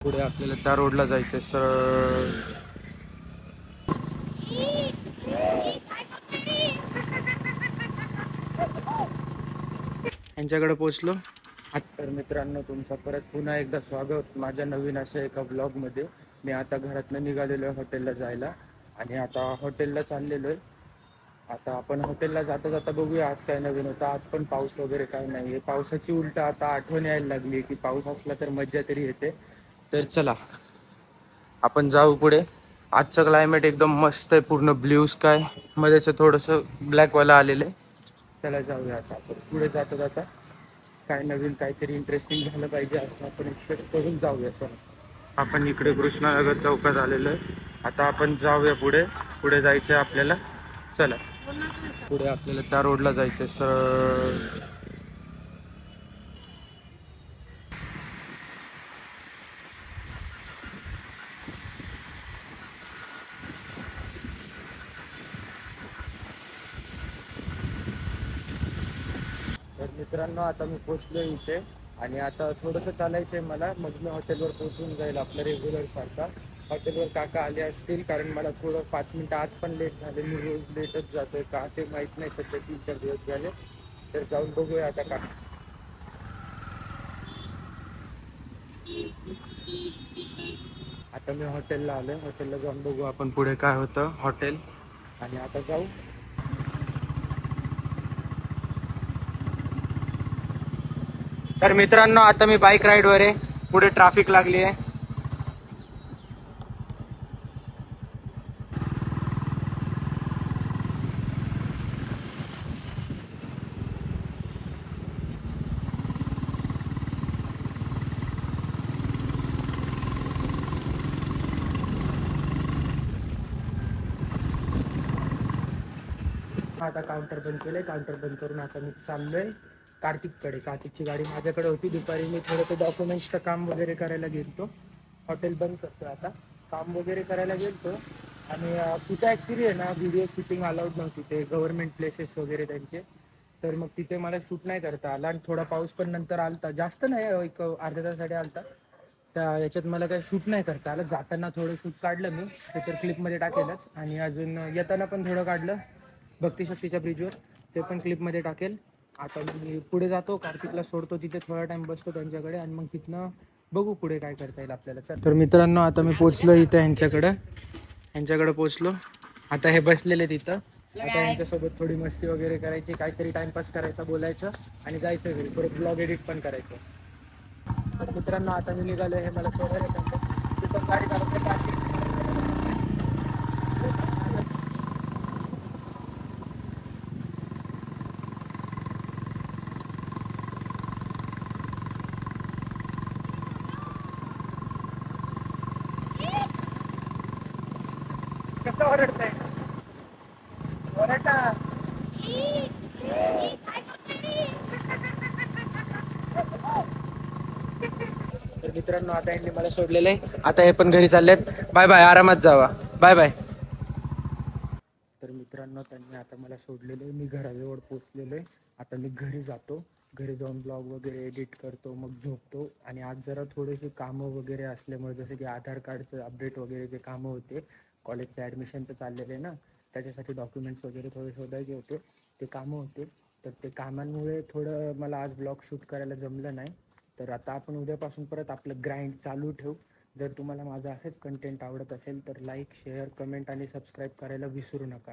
पुढे आपल्याला त्या रोडला जायचं सरळ. यांच्याकडे पोचलो. तर मित्रांनो, तुमचं परत पुन्हा एकदा स्वागत माझ्या नवीन अशा एका ब्लॉगमध्ये. मी आता घरातनं निघालेलो आहे हॉटेलला जायला आणि आता हॉटेलला चाललेलो आहे. आता आपण हॉटेलला जाता जाता बघूया आज काय नवीन होतं. आज पण पाऊस वगैरे काय नाही आहे. पावसाची उलट आता आठवण यायला लागली की पाऊस असला तर मज्जा तरी येते. तर चला आपण जाऊ पुढे. आजचं क्लायमेट एकदम मस्त आहे, पूर्ण ब्ल्यू स्काय, मध्येच थोडंसं ब्लॅकवाला आलेलं आहे. चला जाऊया आता आपण पुढे. जाता जाता काय नवीन काहीतरी इंटरेस्टिंग झालं पाहिजे असं आपण एक्सपेक्ट करून जाऊया. चला आपण इकडे कृष्णानगर चौकात आलेलो आहे. आता आपण जाऊया पुढे. पुढे जायचं आहे आपल्याला. चला पुढे आपल्याला त्या रोडला जायचं सरळ. तर मित्रांनो, आता मी पोचलो इथे आणि आता थोडंसं चालायचं आहे मला. मग मी हॉटेलवर पोचून जाईल आपलं रेग्युलर सारखा. हॉटेलवर काका आले असतील कारण मला थोडं 5 मिनटं आज पण लेट झाले. मी रोज लेटच जातोय का ते माहीत नाही, सध्या 3-4 दिवस झाले. तर जाऊन बघूया आता का. आता मी हॉटेलला आलो. हॉटेलला जाऊन बघू आपण पुढे काय होतं हॉटेल. आणि आता जाऊ. तर मित्रांनो, आता मी बाईक राईडवर आहे. पुढे ट्रॅफिक लागली आहे. आता काउंटर बंद केलंय. काउंटर बंद करून आता मी चाललोय कार्तिककडे. कार्तिकची गाडी माझ्याकडे होती. दुपारी मी थोडंसं डॉक्युमेंट्सचं काम वगैरे करायला गेलतो. हॉटेल बंद करतो आता. काम वगैरे करायला गेलतो आणि तिथे ॲक्च्युली आहे ना व्हिडिओ शूटिंग अलाउड नव्हती. ते गव्हर्नमेंट प्लेसेस वगैरे त्यांचे. तर मग तिथे मला शूट नाही करता आला आणि थोडा पाऊस पण नंतर आलता. जास्त नाही, एक अर्ध्या तासासाठी आलता. त्या याच्यात मला काही शूट नाही करता आलं. जाताना थोडं शूट काढलं मी, ते तर क्लिपमध्ये टाकेलच. आणि अजून येताना पण थोडं काढलं भक्तिशक्तीच्या ब्रिजवर, ते पण क्लिपमध्ये टाकेल. आता मी पुढे जातो, कार्तिकला सोडतो तिथे, थोडा टाइम बसतो त्यांच्याकडे आणि मग तिथनं बघू पुढे काय करता येईल आपल्याला. तर मित्रांनो, आता मी पोचलो इथं ह्यांच्याकडे पोचलो. आता हे बसलेले तिथं. आता यांच्यासोबत थोडी मस्ती वगैरे करायची, काहीतरी टाइमपास करायचा, बोलायचं आणि जायचं घरी. परत ब्लॉग एडिट पण करायचं. तर मित्रांनो, आता मी निघालो. हे मला सोडायला सांगतो. तिथं गाडी चालवते. कसं ओरडतंय ओरडा. तर मित्रांनो, आता यांनी मला सोडलेलं आहे. आता हे पण घरी चाललेत. बाय बाय, आरामात जावा. Bye bye. तर मित्रांनो, त्यांनी आता मला सोडलेलं आहे. मी घराजवळ पोचलेलो आहे. आता मी घरी जातो. घरी जाऊन ब्लॉग वगैरे एडिट करतो, मग झोपतो. आणि आज जरा थोडेसे कामं वगैरे असल्यामुळे, जसं की आधार कार्डचं अपडेट वगैरे जे कामं होते, कॉलेजचं ॲडमिशनचं चाललेलं आहे ना, त्याच्यासाठी डॉक्युमेंट्स वगैरे थोडे शोधायचे होते, ते कामं होते. तर ते कामांमुळे थोडं मला आज ब्लॉग शूट करायला जमलं नाही. तर आता आपण उद्यापासून परत आपलं ग्राइंड चालू ठेवू. जर तुम्हाला माझं असेच कंटेंट आवडत असेल तर लाईक, शेअर, कमेंट आणि सबस्क्राईब करायला विसरू नका.